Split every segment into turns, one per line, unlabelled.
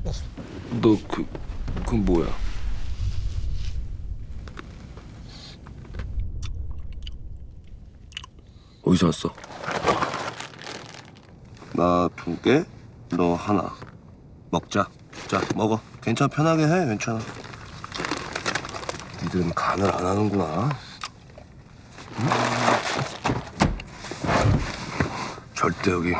너 그건 뭐야? 어디서 왔어?
나 2개, 너 하나. 먹자. 자, 먹어. 괜찮아, 편하게 해. 괜찮아. 니들은 간을 안 하는구나. 응? 절대 여기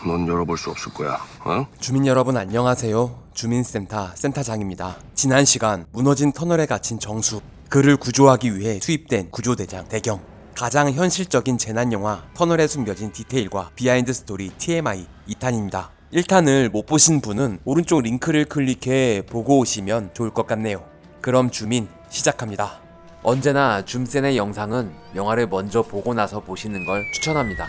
문 열어볼 수 없을 거야. 어?
주민 여러분 안녕하세요. 주민센터 센터장입니다. 지난 시간 무너진 터널에 갇힌 정수, 그를 구조하기 위해 투입된 구조대장 대경, 가장 현실적인 재난영화 터널에 숨겨진 디테일과 비하인드 스토리 TMI 2탄입니다. 1탄을 못 보신 분은 오른쪽 링크를 클릭해 보고 오시면 좋을 것 같네요. 그럼 주민 시작합니다. 언제나 줌센의 영상은 영화를 먼저 보고 나서 보시는 걸 추천합니다.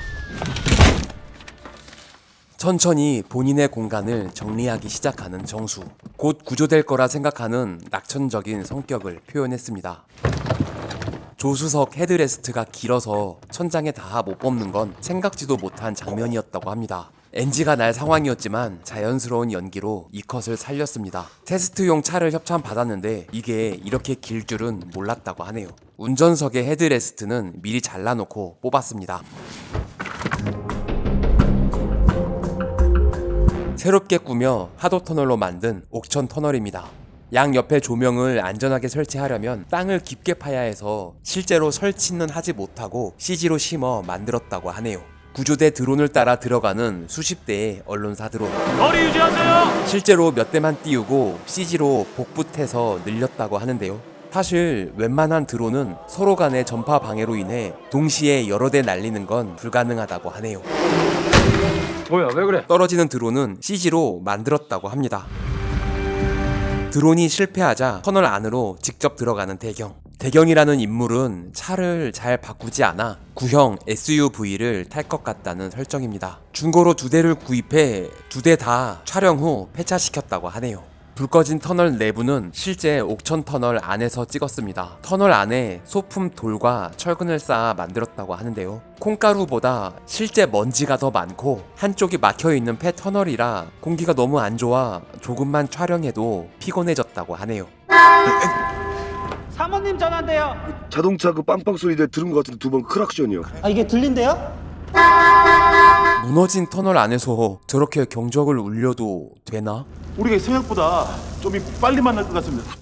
천천히 본인의 공간을 정리하기 시작하는 정수. 곧 구조될 거라 생각하는 낙천적인 성격을 표현했습니다. 조수석 헤드레스트가 길어서 천장에 다 못 뽑는 건 생각지도 못한 장면이었다고 합니다. NG가 날 상황이었지만 자연스러운 연기로 이 컷을 살렸습니다. 테스트용 차를 협찬 받았는데 이게 이렇게 길 줄은 몰랐다고 하네요. 운전석의 헤드레스트는 미리 잘라놓고 뽑았습니다. 새롭게 꾸며 하도터널로 만든 옥천 터널입니다. 양 옆에 조명을 안전하게 설치하려면 땅을 깊게 파야 해서 실제로 설치는 하지 못하고 CG로 심어 만들었다고 하네요. 구조대 드론을 따라 들어가는 수십 대의 언론사 드론.
거리 유지하세요.
실제로 몇 대만 띄우고 CG로 복붙해서 늘렸다고 하는데요. 사실 웬만한 드론은 서로 간의 전파 방해로 인해 동시에 여러 대 날리는 건 불가능하다고 하네요.
뭐야, 왜 그래?
떨어지는 드론은 CG로 만들었다고 합니다. 드론이 실패하자 터널 안으로 직접 들어가는 대경. 대경이라는 인물은 차를 잘 바꾸지 않아 구형 SUV를 탈 것 같다는 설정입니다. 중고로 2대를 구입해 2대 다 촬영 후 폐차시켰다고 하네요. 불 꺼진 터널 내부는 실제 옥천 터널 안에서 찍었습니다. 터널 안에 소품 돌과 철근을 쌓아 만들었다고 하는데요. 콩가루보다 실제 먼지가 더 많고 한쪽이 막혀있는 폐 터널이라 공기가 너무 안 좋아 조금만 촬영해도 피곤해졌다고 하네요.
사모님 전화인데요.
자동차 그 빵빵 소리 내가 들은 것 같은데 2번 크락션이요.
아 이게 들린대요?
무너진 터널 안에서 저렇게 경적을 울려도 되나?
우리가 생각보다 좀 빨리 만날 것 같습니다.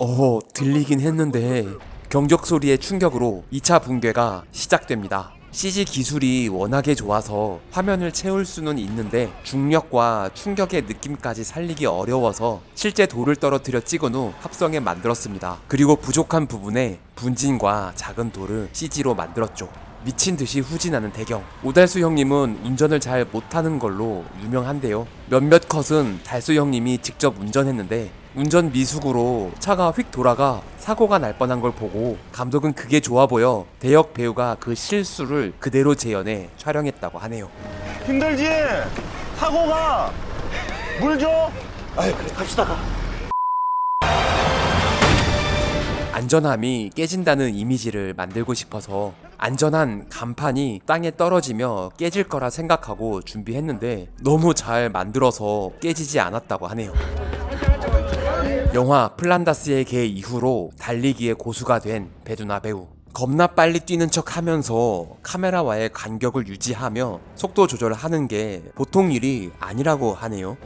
들리긴 했는데 경적 소리의 충격으로 2차 붕괴가 시작됩니다. CG 기술이 워낙에 좋아서 화면을 채울 수는 있는데 중력과 충격의 느낌까지 살리기 어려워서 실제 돌을 떨어뜨려 찍은 후 합성해 만들었습니다. 그리고 부족한 부분에 분진과 작은 돌을 CG로 만들었죠. 미친 듯이 후진하는 대경. 오달수 형님은 운전을 잘 못하는 걸로 유명한데요. 몇몇 컷은 달수 형님이 직접 운전했는데 운전 미숙으로 차가 휙 돌아가 사고가 날 뻔한 걸 보고 감독은 그게 좋아 보여 대역 배우가 그 실수를 그대로 재현해 촬영했다고 하네요.
힘들지? 타고 가. 물 줘.
안전함이 깨진다는 이미지를 만들고 싶어서 안전한 간판이 땅에 떨어지며 깨질 거라 생각하고 준비했는데 너무 잘 만들어서 깨지지 않았다고 하네요. 영화 플란다스의 개 이후로 달리기의 고수가 된 배두나 배우. 겁나 빨리 뛰는 척 하면서 카메라와의 간격을 유지하며 속도 조절하는 게 보통 일이 아니라고 하네요.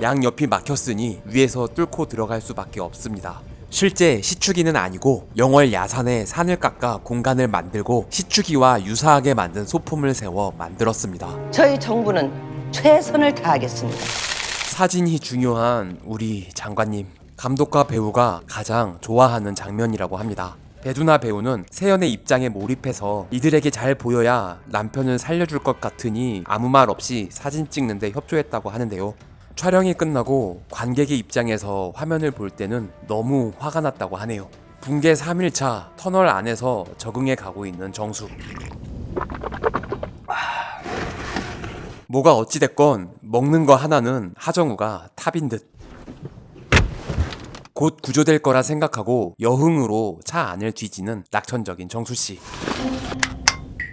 양옆이 막혔으니 위에서 뚫고 들어갈 수밖에 없습니다. 실제 시추기는 아니고 영월 야산에 산을 깎아 공간을 만들고 시추기와 유사하게 만든 소품을 세워 만들었습니다.
저희 정부는 최선을 다하겠습니다.
사진이 중요한 우리 장관님. 감독과 배우가 가장 좋아하는 장면이라고 합니다. 배두나 배우는 세연의 입장에 몰입해서 이들에게 잘 보여야 남편을 살려줄 것 같으니 아무 말 없이 사진 찍는데 협조했다고 하는데요. 촬영이 끝나고 관객의 입장에서 화면을 볼 때는 너무 화가 났다고 하네요. 붕괴 3일차 터널 안에서 적응해 가고 있는 정수. 뭐가 어찌됐건 먹는 거 하나는 하정우가 탑인 듯. 곧 구조될 거라 생각하고 여흥으로 차 안을 뒤지는 낙천적인 정수씨.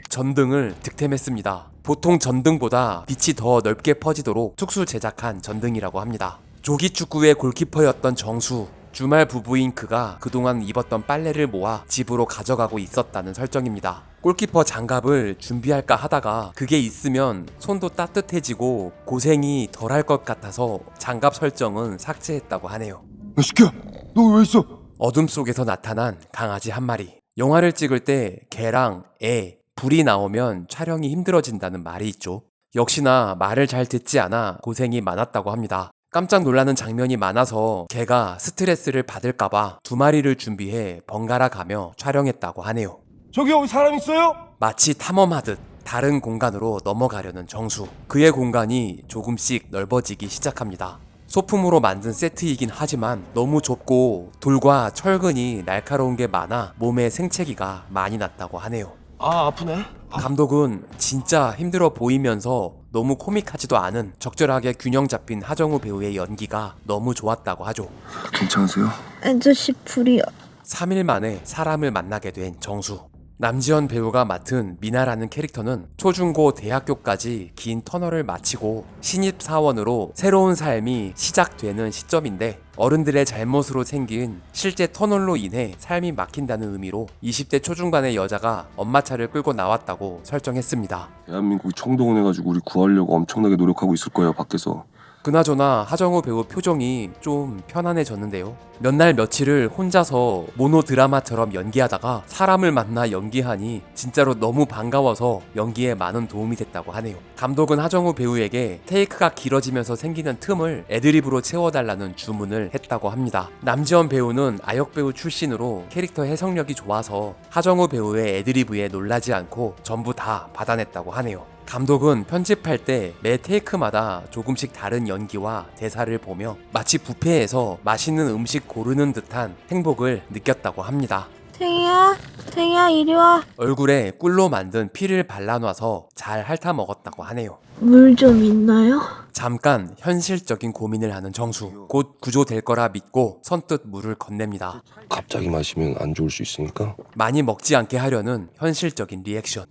전등을 득템했습니다. 보통 전등보다 빛이 더 넓게 퍼지도록 특수 제작한 전등이라고 합니다. 조기축구의 골키퍼였던 정수, 주말 부부인 그가 그동안 입었던 빨래를 모아 집으로 가져가고 있었다는 설정입니다. 골키퍼 장갑을 준비할까 하다가 그게 있으면 손도 따뜻해지고 고생이 덜할 것 같아서 장갑 설정은 삭제했다고 하네요.
야, 시키야, 너 왜 있어?
어둠 속에서 나타난 강아지 한 마리. 영화를 찍을 때 개랑 애, 불이 나오면 촬영이 힘들어진다는 말이 있죠. 역시나 말을 잘 듣지 않아 고생이 많았다고 합니다. 깜짝 놀라는 장면이 많아서 개가 스트레스를 받을까봐 2마리를 준비해 번갈아 가며 촬영했다고 하네요.
저기 여기 사람 있어요?
마치 탐험하듯 다른 공간으로 넘어가려는 정수. 그의 공간이 조금씩 넓어지기 시작합니다. 소품으로 만든 세트이긴 하지만 너무 좁고 돌과 철근이 날카로운 게 많아 몸에 생채기가 많이 났다고 하네요.
아, 아프네.
감독은 진짜 힘들어 보이면서 너무 코믹하지도 않은 적절하게 균형 잡힌 하정우 배우의 연기가 너무 좋았다고 하죠.
괜찮으세요?
아저씨 불이요.
3일 만에 사람을 만나게 된 정수. 남지현 배우가 맡은 미나라는 캐릭터는 초중고 대학교까지 긴 터널을 마치고 신입사원으로 새로운 삶이 시작되는 시점인데 어른들의 잘못으로 생긴 실제 터널로 인해 삶이 막힌다는 의미로 20대 초중반의 여자가 엄마 차를 끌고 나왔다고 설정했습니다.
대한민국이 총동원해가지고 우리 구하려고 엄청나게 노력하고 있을 거예요, 밖에서.
그나저나 하정우 배우 표정이 좀 편안해졌는데요. 몇 날 며칠을 혼자서 모노 드라마처럼 연기하다가 사람을 만나 연기하니 진짜로 너무 반가워서 연기에 많은 도움이 됐다고 하네요. 감독은 하정우 배우에게 테이크가 길어지면서 생기는 틈을 애드립으로 채워달라는 주문을 했다고 합니다. 남지현 배우는 아역 배우 출신으로 캐릭터 해석력이 좋아서 하정우 배우의 애드리브에 놀라지 않고 전부 다 받아냈다고 하네요. 감독은 편집할 때 매 테이크마다 조금씩 다른 연기와 대사를 보며 마치 뷔페에서 맛있는 음식 고르는 듯한 행복을 느꼈다고 합니다.
탱이야 이리 와.
얼굴에 꿀로 만든 피를 발라놔서 잘 핥아 먹었다고 하네요.
물 좀 있나요?
잠깐 현실적인 고민을 하는 정수. 곧 구조될 거라 믿고 선뜻 물을 건넵니다.
갑자기 마시면 안 좋을 수 있으니까.
많이 먹지 않게 하려는 현실적인 리액션.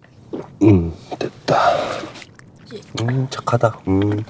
됐다. 착하다.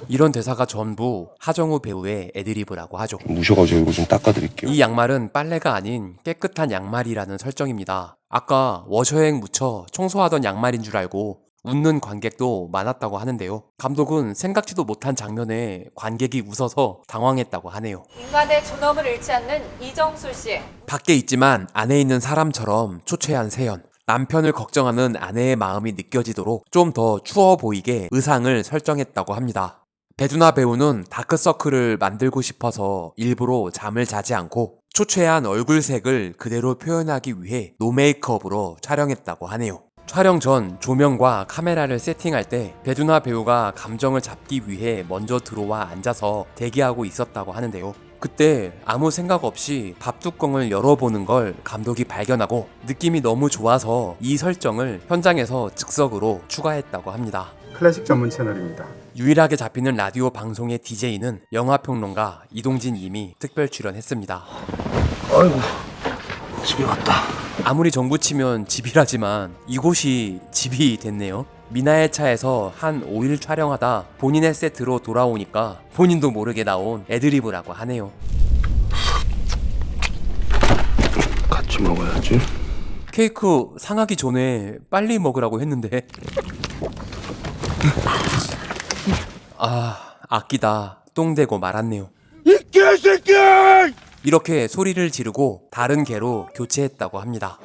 이런 대사가 전부 하정우 배우의 애드리브라고 하죠.
무셔가지고 이거 좀 닦아드릴게요.
이 양말은 빨래가 아닌 깨끗한 양말이라는 설정입니다. 아까 워셔액 묻혀 청소하던 양말인 줄 알고 웃는 관객도 많았다고 하는데요. 감독은 생각지도 못한 장면에 관객이 웃어서 당황했다고 하네요.
인간의 존엄을 잃지 않는 이정수 씨.
밖에 있지만 안에 있는 사람처럼 초췌한 세연. 남편을 걱정하는 아내의 마음이 느껴지도록 좀 더 추워 보이게 의상을 설정했다고 합니다. 배두나 배우는 다크서클을 만들고 싶어서 일부러 잠을 자지 않고 초췌한 얼굴색을 그대로 표현하기 위해 노메이크업으로 촬영했다고 하네요. 촬영 전 조명과 카메라를 세팅할 때 배두나 배우가 감정을 잡기 위해 먼저 들어와 앉아서 대기하고 있었다고 하는데요. 그때 아무 생각 없이 밥 뚜껑을 열어보는 걸 감독이 발견하고 느낌이 너무 좋아서 이 설정을 현장에서 즉석으로 추가했다고 합니다.
클래식 전문 채널입니다.
유일하게 잡히는 라디오 방송의 DJ는 영화평론가 이동진 님이 특별 출연했습니다.
아이고, 집에 왔다.
아무리 정부 치면 집이라지만 이곳이 집이 됐네요. 미나의 차에서 한 5일 촬영하다 본인의 세트로 돌아오니까 본인도 모르게 나온 애드리브라고 하네요.
같이 먹어야지.
케이크 상하기 전에 빨리 먹으라고 했는데 아끼다 똥대고 말았네요.
이 개새끼야!
이렇게 소리를 지르고 다른 개로 교체했다고 합니다.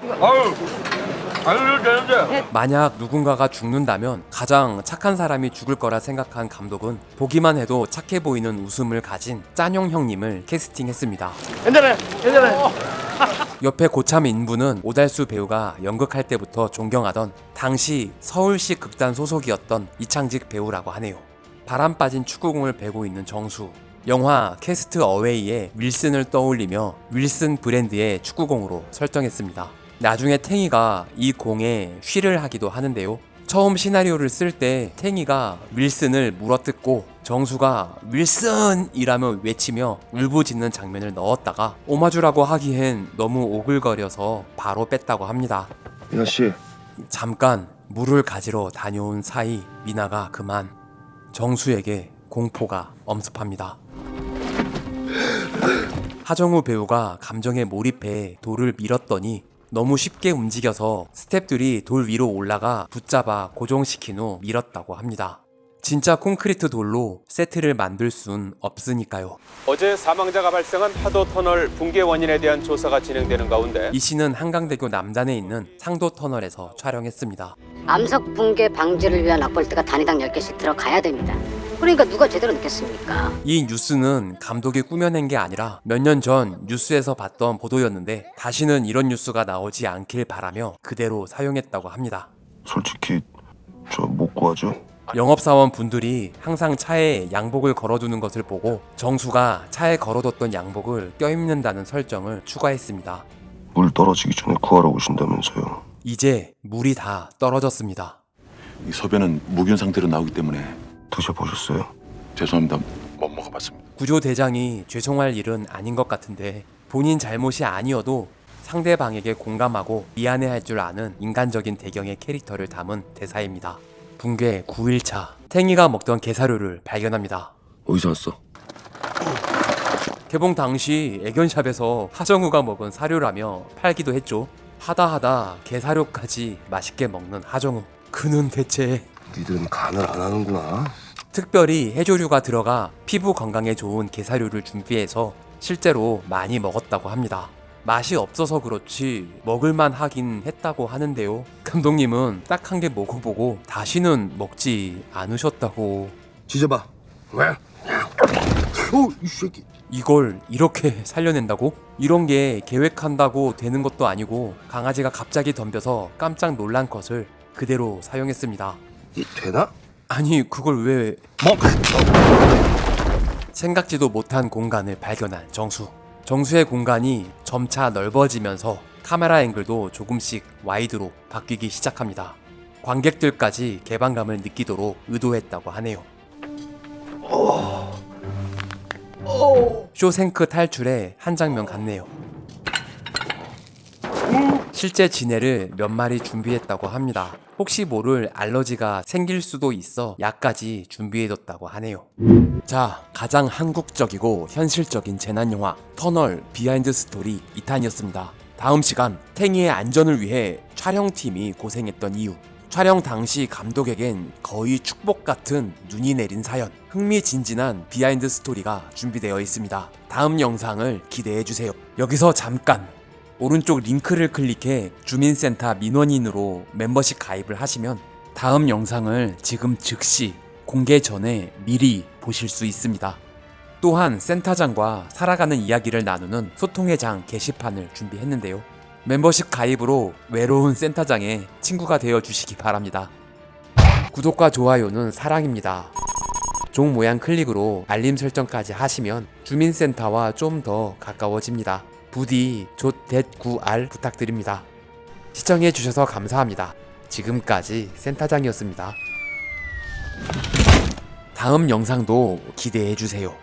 아유 되는데.
만약 누군가가 죽는다면 가장 착한 사람이 죽을 거라 생각한 감독은 보기만 해도 착해 보이는 웃음을 가진 짠용 형님을 캐스팅했습니다.
괜찮아요.
옆에 고참 인부는 오달수 배우가 연극할 때부터 존경하던 당시 서울시 극단 소속이었던 이창직 배우라고 하네요. 바람 빠진 축구공을 베고 있는 정수. 영화 캐스트 어웨이의 윌슨을 떠올리며 윌슨 브랜드의 축구공으로 설정했습니다. 나중에 탱이가 이 공에 휘를 하기도 하는데요. 처음 시나리오를 쓸 때 탱이가 윌슨을 물어뜯고 정수가 윌슨이라며 외치며 울부짖는 장면을 넣었다가 오마주라고 하기엔 너무 오글거려서 바로 뺐다고 합니다.
미나씨,
잠깐 물을 가지러 다녀온 사이 미나가 그만 정수에게 공포가 엄습합니다. 하정우 배우가 감정에 몰입해 돌을 밀었더니 너무 쉽게 움직여서 스태프들이 돌 위로 올라가 붙잡아 고정시킨 후 밀었다고 합니다. 진짜 콘크리트 돌로 세트를 만들 순 없으니까요.
어제 사망자가 발생한 파도 터널 붕괴 원인에 대한 조사가 진행되는 가운데
이 씨는 한강대교 남단에 있는 상도 터널에서 촬영했습니다.
암석 붕괴 방지를 위한 악벌대가 단위당 10개씩 들어가야 됩니다. 그러니까 누가 제대로 느꼈습니까?
이 뉴스는 감독이 꾸며낸 게 아니라 몇 년 전 뉴스에서 봤던 보도였는데 다시는 이런 뉴스가 나오지 않길 바라며 그대로 사용했다고 합니다.
솔직히 저 못 구하죠?
영업사원 분들이 항상 차에 양복을 걸어두는 것을 보고 정수가 차에 걸어뒀던 양복을 껴입는다는 설정을 추가했습니다.
물 떨어지기 전에 구하러 오신다면서요.
이제 물이 다 떨어졌습니다.
이 소변은 무균 상태로 나오기 때문에
드셔보셨어요?
죄송합니다. 못 먹어봤습니다.
구조대장이 죄송할 일은 아닌 것 같은데 본인 잘못이 아니어도 상대방에게 공감하고 미안해할 줄 아는 인간적인 대경의 캐릭터를 담은 대사입니다. 붕괴 9일차 탱이가 먹던 게사료를 발견합니다.
어디서 왔어?
개봉 당시 애견샵에서 하정우가 먹은 사료라며 팔기도 했죠. 하다 게사료까지 맛있게 먹는 하정우. 그는 대체
니들은 간을 안 하는구나.
특별히 해조류가 들어가 피부 건강에 좋은 게사료를 준비해서 실제로 많이 먹었다고 합니다. 맛이 없어서 그렇지 먹을만 하긴 했다고 하는데요. 감독님은 딱 한 개 먹어보고 다시는 먹지 않으셨다고.
지져봐. 왜? 이 새끼.
이걸 이렇게 살려낸다고? 이런 게 계획한다고 되는 것도 아니고 강아지가 갑자기 덤벼서 깜짝 놀란 것을 그대로 사용했습니다.
이 되나?
아니 그걸 왜... 생각지도 못한 공간을 발견한 정수. 정수의 공간이 점차 넓어지면서 카메라 앵글도 조금씩 와이드로 바뀌기 시작합니다. 관객들까지 개방감을 느끼도록 의도했다고 하네요. 쇼생크 탈출의 한 장면 같네요. 실제 지네를 몇 마리 준비했다고 합니다. 혹시 모를 알러지가 생길 수도 있어 약까지 준비해뒀다고 하네요. 자, 가장 한국적이고 현실적인 재난영화 터널 비하인드 스토리 2탄이었습니다. 다음 시간 탱이의 안전을 위해 촬영팀이 고생했던 이유, 촬영 당시 감독에겐 거의 축복 같은 눈이 내린 사연, 흥미진진한 비하인드 스토리가 준비되어 있습니다. 다음 영상을 기대해주세요. 여기서 잠깐! 오른쪽 링크를 클릭해 주민센터 민원인으로 멤버십 가입을 하시면 다음 영상을 지금 즉시 공개 전에 미리 보실 수 있습니다. 또한 센터장과 살아가는 이야기를 나누는 소통의 장 게시판을 준비했는데요. 멤버십 가입으로 외로운 센터장의 친구가 되어 주시기 바랍니다. 구독과 좋아요는 사랑입니다. 종 모양 클릭으로 알림 설정까지 하시면 주민센터와 좀 더 가까워집니다. 부디 조.9R 부탁드립니다. 시청해주셔서 감사합니다. 지금까지 센터장이었습니다. 다음 영상도 기대해주세요.